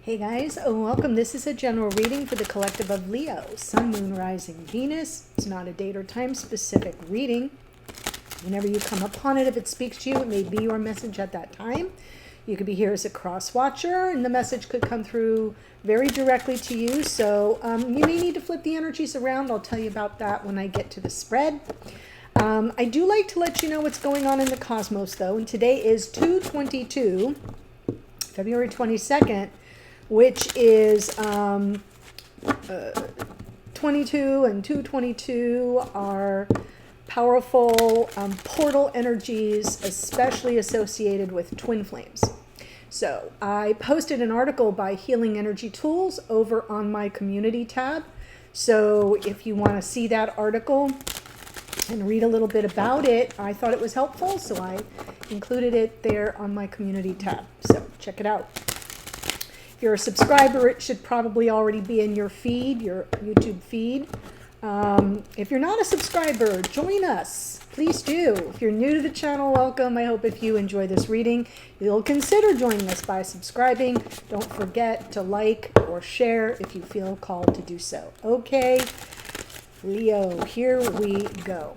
Hey guys, welcome. This is a general reading for the collective of Leo, Sun, Moon, Rising, Venus. It's not a date or time specific reading. Whenever you come upon it, if it speaks to you, it may be your message at that time. You could be here as a cross watcher, and the message could come through very directly to you. So you may need to flip the energies around. I'll tell you about that when I get to the spread. I do like to let you know what's going on in the cosmos, though. And today is 2/22, February 22nd. Which is 22 and 222 are powerful portal energies, especially associated with twin flames. So I posted an article by Healing Energy Tools over on my community tab. So if you want to see that article and read a little bit about it, I thought it was helpful, so I included it there on my community tab. So check it out. If you're a subscriber, it should probably already be in your feed, your YouTube feed. If you're not a subscriber, join us. Please do. If you're new to the channel, welcome. I hope if you enjoy this reading, you'll consider joining us by subscribing. Don't forget to like or share if you feel called to do so. Okay, Leo, here we go.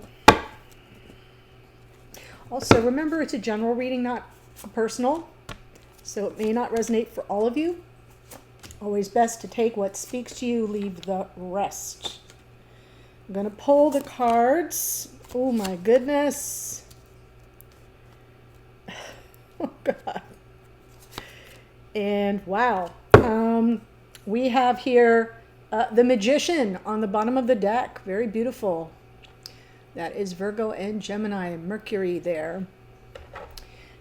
Also, remember it's a general reading, not a personal, so it may not resonate for all of you. Always best to take what speaks to you, leave the rest. I'm going to pull the cards. Oh my goodness. Oh God. And wow. We have here the Magician on the bottom of the deck. Very beautiful. That is Virgo and Gemini, Mercury there.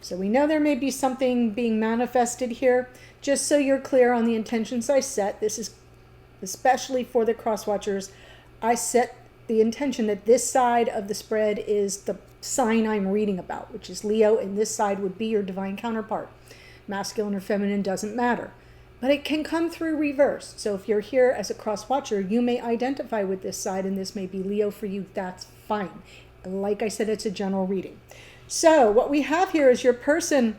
So we know there may be something being manifested here. Just so you're clear on the intentions I set, this is especially for the cross watchers. I set the intention that this side of the spread is the sign I'm reading about, which is Leo, and this side would be your divine counterpart. Masculine or feminine doesn't matter. But it can come through reverse. So if you're here as a cross watcher, you may identify with this side, and this may be Leo for you. That's fine. Like I said, it's a general reading. So what we have here is your person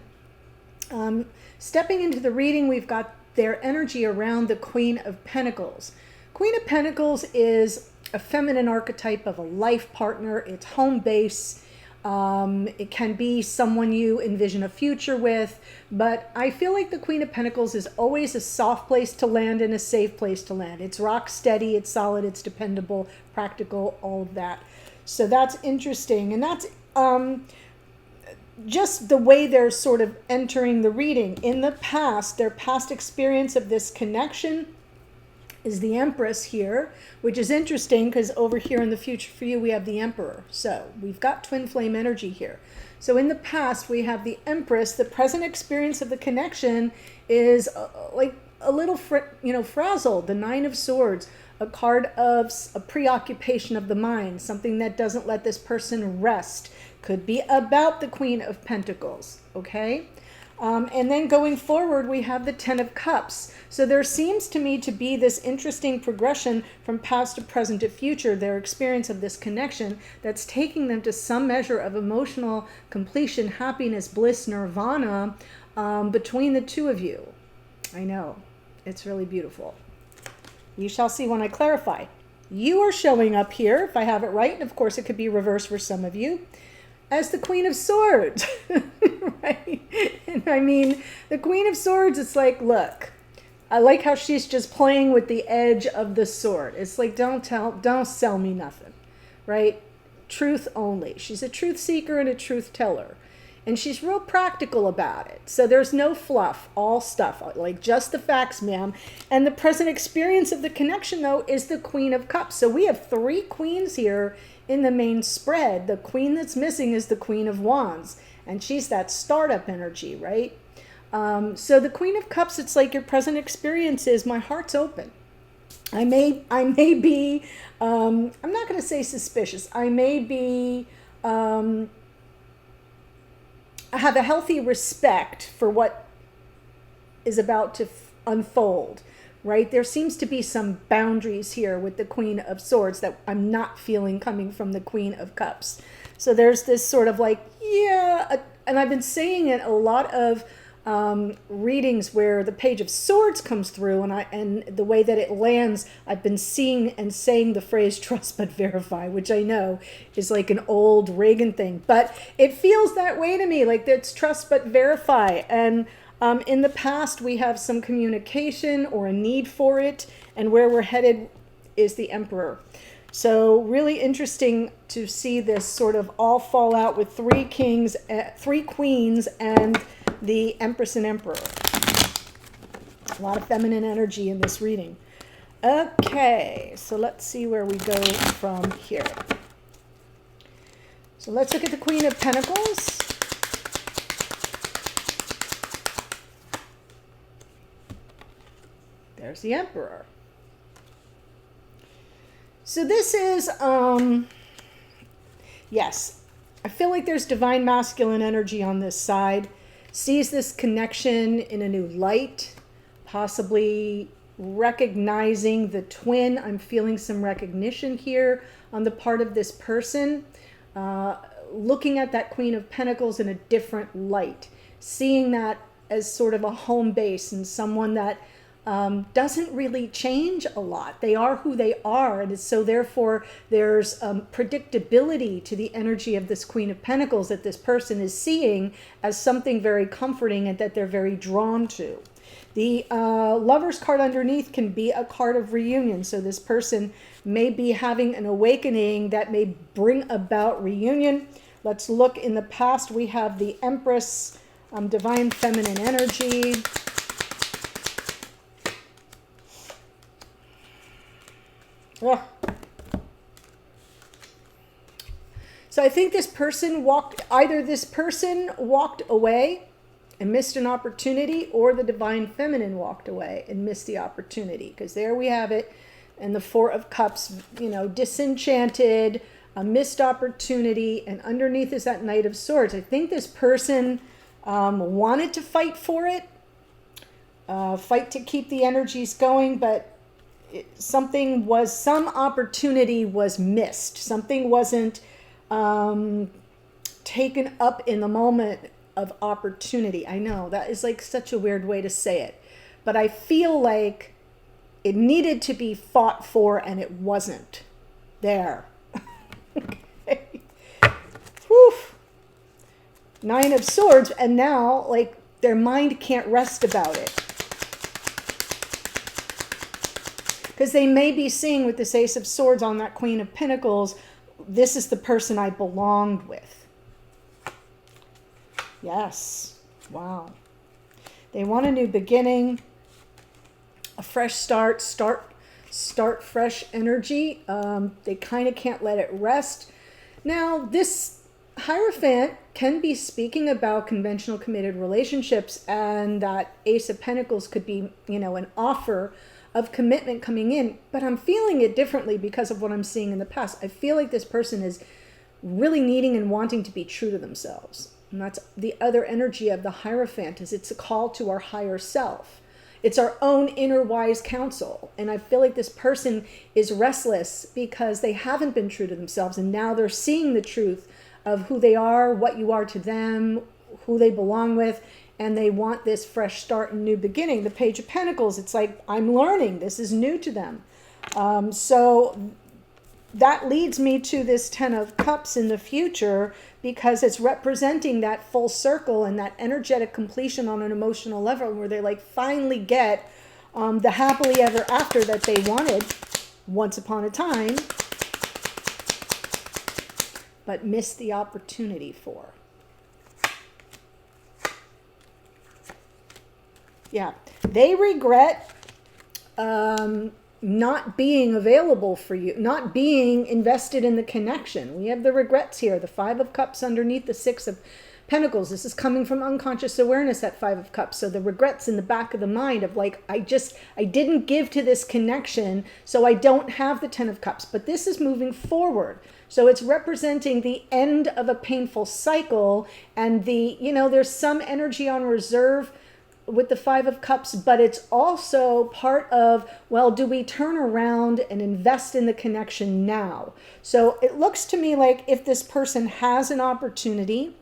stepping into the reading. We've got their energy around the Queen of Pentacles. Queen of Pentacles is a feminine archetype of a life partner. It's home base. It can be someone you envision a future with, but I feel like the Queen of Pentacles is always a soft place to land and a safe place to land. It's rock steady, it's solid, it's dependable, practical, all of that. So that's interesting. And that's just the way they're sort of entering the reading. In the past, their past experience of this connection is the Empress here, which is interesting because over here in the future for you, we have the Emperor. So we've got twin flame energy here. So in the past, we have the Empress. The present experience of the connection is like a little, frazzled. The Nine of Swords, a card of a preoccupation of the mind, something that doesn't let this person rest. Could be about the Queen of Pentacles, okay? And then going forward, we have the Ten of Cups. So there seems to me to be this interesting progression from past to present to future, their experience of this connection that's taking them to some measure of emotional completion, happiness, bliss, nirvana between the two of you. I know, it's really beautiful. You shall see when I clarify. You are showing up here, if I have it right, and of course it could be reversed for some of you, as the Queen of Swords, right? And I mean, the Queen of Swords, it's like, look, I like how she's just playing with the edge of the sword. It's like, don't sell me nothing, right? Truth only. She's a truth seeker and a truth teller. And she's real practical about it. So there's no fluff, all stuff, like just the facts, ma'am. And the present experience of the connection, though, is the Queen of Cups. So we have three queens here in the main spread. The queen that's missing is the Queen of Wands. And she's that startup energy, right? So the Queen of Cups, it's like your present experience is, my heart's open. I may be, I'm not going to say suspicious. I may be... I have a healthy respect for what is about to unfold, right? There seems to be some boundaries here with the Queen of Swords that I'm not feeling coming from the Queen of Cups. So there's this sort of like, and I've been saying it, a lot of readings where the Page of Swords comes through, and the way that it lands, I've been seeing and saying the phrase "trust but verify," which I know is like an old Reagan thing, but it feels that way to me, like it's trust but verify. And in the past, we have some communication or a need for it, and where we're headed is the Emperor. So really interesting to see this sort of all fall out with 3 kings, 3 queens, and the Empress and Emperor. A lot of feminine energy in this reading. Okay, so let's see where we go from here. So let's look at the Queen of Pentacles. There's the Emperor. So this is, yes, I feel like there's divine masculine energy on this side. Sees this connection in a new light, possibly recognizing the twin. I'm feeling some recognition here on the part of this person. Looking at that Queen of Pentacles in a different light. Seeing that as sort of a home base and someone that doesn't really change a lot. They are who they are, and so therefore there's predictability to the energy of this Queen of Pentacles that this person is seeing as something very comforting and that they're very drawn to. The Lover's card underneath can be a card of reunion, so this person may be having an awakening that may bring about reunion. Let's look in the past. We have the Empress, divine feminine energy. Ugh. So I think this person walked away and missed an opportunity, or the divine feminine walked away and missed the opportunity. Because there we have it, and the 4 of Cups, disenchanted, a missed opportunity, and underneath is that Knight of Swords. I think this person wanted to fight for it, fight to keep the energies going, but some opportunity was missed. Something wasn't taken up in the moment of opportunity. I know that is like such a weird way to say it, but I feel like it needed to be fought for and it wasn't there. Okay. Whew. 9 of Swords, and now like their mind can't rest about it. Because they may be seeing with this Ace of Swords on that Queen of Pentacles, this is the person I belonged with. Yes. Wow. They want a new beginning, a fresh start fresh energy. They kind of can't let it rest. Now, this Hierophant can be speaking about conventional committed relationships, and that Ace of Pentacles could be, an offer of commitment coming in, but I'm feeling it differently because of what I'm seeing in the past. I feel like this person is really needing and wanting to be true to themselves. And that's the other energy of the Hierophant, is it's a call to our higher self. It's our own inner wise counsel. And I feel like this person is restless because they haven't been true to themselves, and now they're seeing the truth of who they are, what you are to them, who they belong with, and they want this fresh start and new beginning. The Page of Pentacles, it's like, I'm learning. This is new to them. So that leads me to this 10 of Cups in the future, because it's representing that full circle and that energetic completion on an emotional level, where they like finally get the happily ever after that they wanted once upon a time, but missed the opportunity for. Yeah, they regret not being available for you, not being invested in the connection. We have the regrets here, the 5 of Cups underneath the 6 of Pentacles. This is coming from unconscious awareness, that 5 of Cups. So the regrets in the back of the mind of like, I didn't give to this connection, so I don't have the 10 of Cups. But this is moving forward. So it's representing the end of a painful cycle, and there's some energy on reserve with the 5 of Cups, but it's also part of, well, do we turn around and invest in the connection now? So it looks to me like if this person has an opportunity,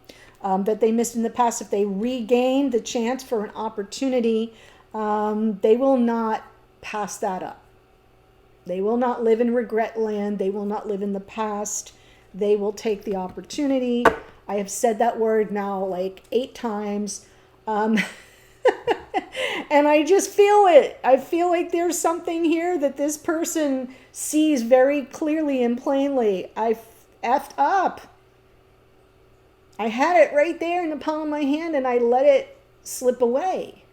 that they missed in the past, if they regain the chance for an opportunity, they will not pass that up. They will not live in regret land. They will not live in the past. They will take the opportunity. I have said that word now like 8 times. And I just feel it. I feel like there's something here that this person sees very clearly and plainly. I effed up. I had it right there in the palm of my hand and I let it slip away.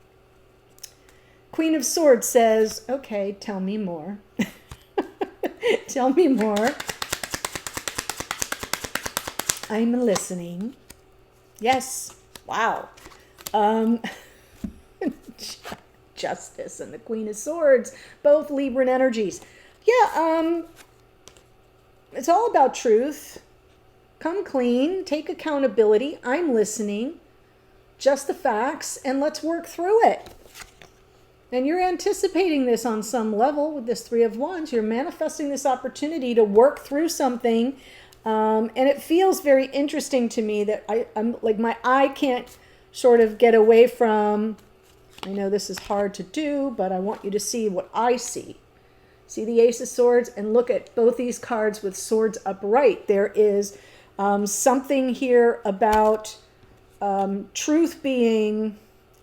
Queen of Swords says, okay, tell me more. Tell me more. I'm listening. Yes. Wow. Justice and the Queen of Swords, both Libran energies. Yeah, it's all about truth. Come clean, take accountability. I'm listening. Just the facts, and let's work through it. And you're anticipating this on some level with this Three of Wands. You're manifesting this opportunity to work through something. And it feels very interesting to me that I'm like, my eye can't sort of get away from, I know this is hard to do, but I want you to see what I see. See the Ace of Swords, and look at both these cards with swords upright. There is something here about truth being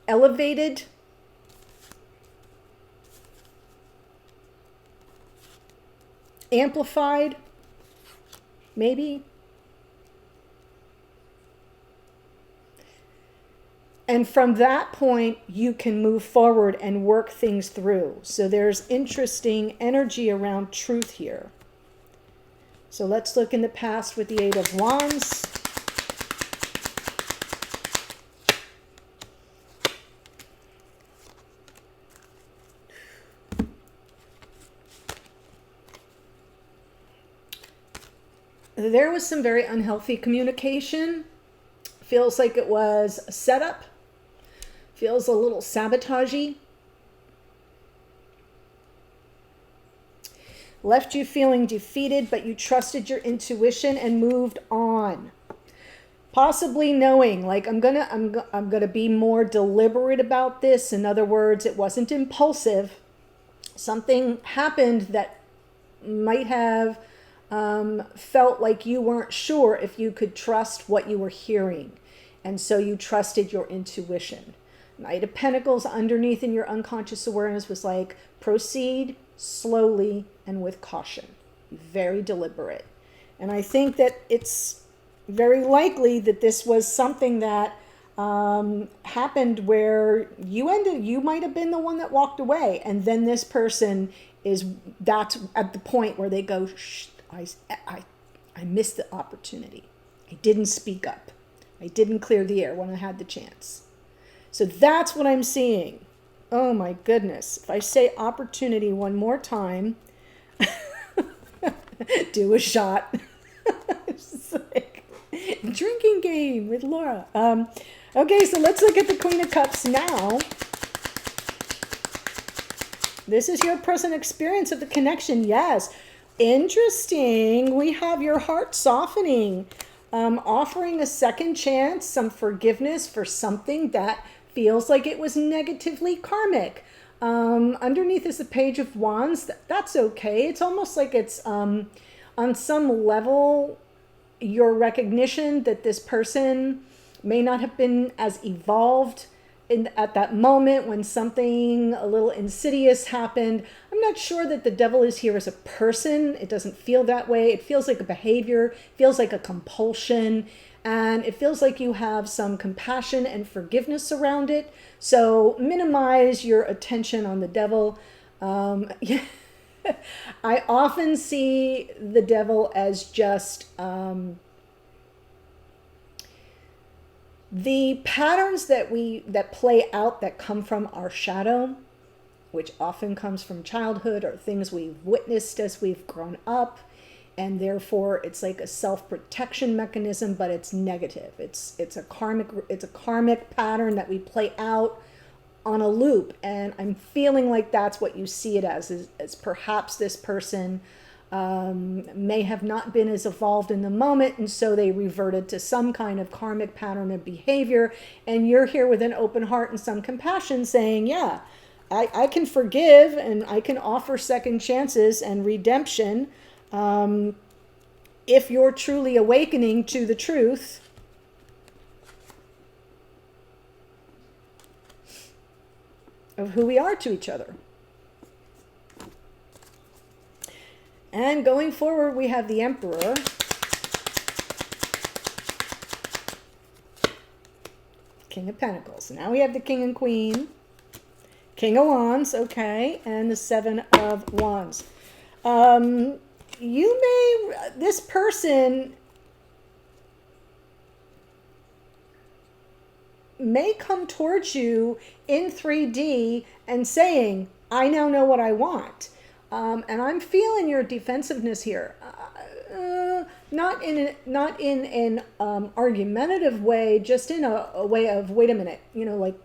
elevated, amplified, maybe. And from that point, you can move forward and work things through. So there's interesting energy around truth here. So let's look in the past with the Eight of Wands. There was some very unhealthy communication. Feels like it was a setup. Feels a little sabotagey. Left you feeling defeated, but you trusted your intuition and moved on. Possibly knowing, like, I'm gonna be more deliberate about this. In other words, it wasn't impulsive. Something happened that might have felt like you weren't sure if you could trust what you were hearing. And so you trusted your intuition. Knight of Pentacles underneath in your unconscious awareness was like, proceed slowly and with caution. Very deliberate. And I think that it's very likely that this was something that happened where you might have been the one that walked away. And then this person that's at the point where they go, shh, I missed the opportunity. I didn't speak up. I didn't clear the air when I had the chance. So that's what I'm seeing. Oh my goodness. If I say opportunity one more time, do a shot. It's like drinking game with Laura. Okay, so let's look at the Queen of Cups now. This is your present experience of the connection. Yes. Interesting. We have your heart softening, offering a second chance, some forgiveness for something that feels like it was negatively karmic. Underneath is the Page of Wands. That's okay. It's almost like it's on some level your recognition that this person may not have been as evolved at that moment when something a little insidious happened. I'm not sure that the devil is here as a person. It doesn't feel that way. It feels like a behavior, feels like a compulsion, and it feels like you have some compassion and forgiveness around it. So minimize your attention on the devil. I often see the devil as just the patterns that play out that come from our shadow, which often comes from childhood or things we've witnessed as we've grown up, and therefore it's like a self-protection mechanism, but it's negative. It's a karmic pattern that we play out on a loop, and I'm feeling like that's what you see it as perhaps this person may have not been as evolved in the moment, and so they reverted to some kind of karmic pattern of behavior. And you're here with an open heart and some compassion saying, yeah, I can forgive and I can offer second chances and redemption if you're truly awakening to the truth. Of who we are to each other. And going forward, we have the Emperor. King of Pentacles. Now we have the King and Queen. King of Wands, okay, and the Seven of Wands. This person may come towards you in 3D and saying, I now know what I want. And I'm feeling your defensiveness here. Not in an argumentative way, just in a way of, wait a minute, like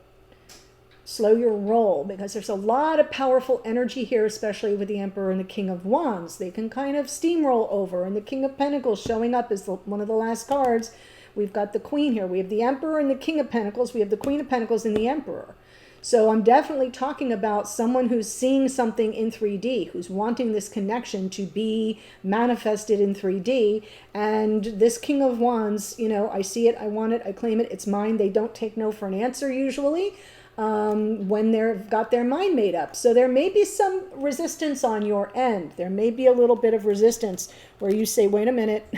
slow your roll, because there's a lot of powerful energy here, especially with the Emperor and the King of Wands. They can kind of steamroll over, and the King of Pentacles showing up as one of the last cards. We've got the Queen here. We have the Emperor and the King of Pentacles. We have the Queen of Pentacles and the Emperor. So I'm definitely talking about someone who's seeing something in 3D, who's wanting this connection to be manifested in 3D. And this King of Wands, I see it, I want it, I claim it, it's mine. They don't take no for an answer usually when they've got their mind made up. So there may be some resistance on your end. There may be a little bit of resistance where you say, wait a minute,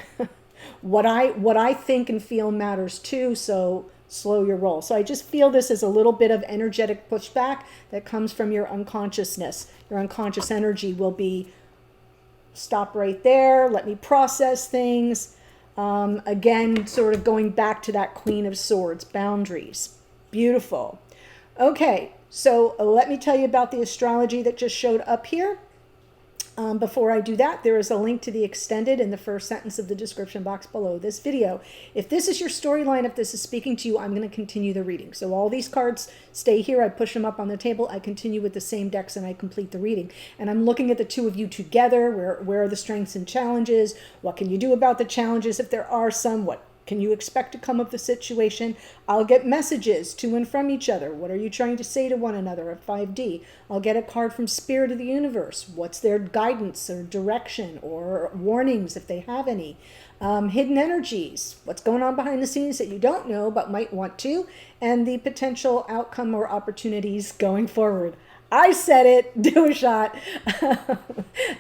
what I think and feel matters too, so slow your roll. So I just feel this as a little bit of energetic pushback that comes from your unconsciousness. Your unconscious energy will be, stop right there, let me process things. Again, sort of going back to that Queen of Swords, boundaries. Beautiful. Okay, so let me tell you about the astrology that just showed up here. Before I do that, there is a link to the extended in the first sentence of the description box below this video. If this is your storyline, if this is speaking to you, I'm going to continue the reading. So all these cards stay here. I push them up on the table. I continue with the same decks and I complete the reading. And I'm looking at the two of you together. Where are the strengths and challenges? What can you do about the challenges if there are some? What can you expect to come of the situation? I'll get messages to and from each other. What are you trying to say to one another at 5D? I'll get a card from Spirit of the Universe. What's their guidance or direction or warnings if they have any? Hidden energies. What's going on behind the scenes that you don't know but might want to? And the potential outcome or opportunities going forward. I said it, do a shot. A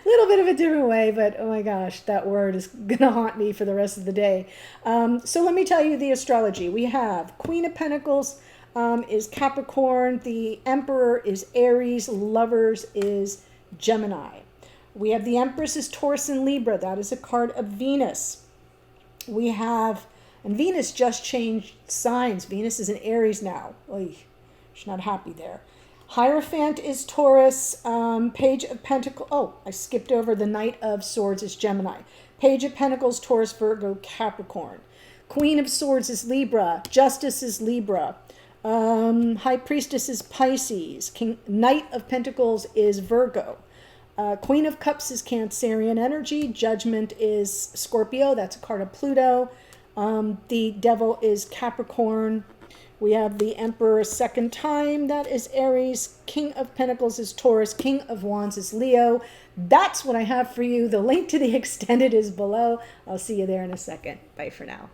little bit of a different way, but oh my gosh, that word is going to haunt me for the rest of the day. So let me tell you the astrology. We have Queen of Pentacles is Capricorn. The Emperor is Aries. Lovers is Gemini. We have the Empress is Taurus and Libra. That is a card of Venus. We have, and Venus just changed signs. Venus is in Aries now. Oy, she's not happy there. Hierophant is Taurus. Page of Pentacles. Oh, I skipped over the Knight of Swords is Gemini. Page of Pentacles, Taurus, Virgo, Capricorn. Queen of Swords is Libra. Justice is Libra. High Priestess is Pisces. Knight of Pentacles is Virgo. Queen of Cups is Cancerian energy. Judgment is Scorpio. That's a card of Pluto. The Devil is Capricorn. We have the Emperor a second time. That is Aries. King of Pentacles is Taurus. King of Wands is Leo. That's what I have for you. The link to the extended is below. I'll see you there in a second. Bye for now.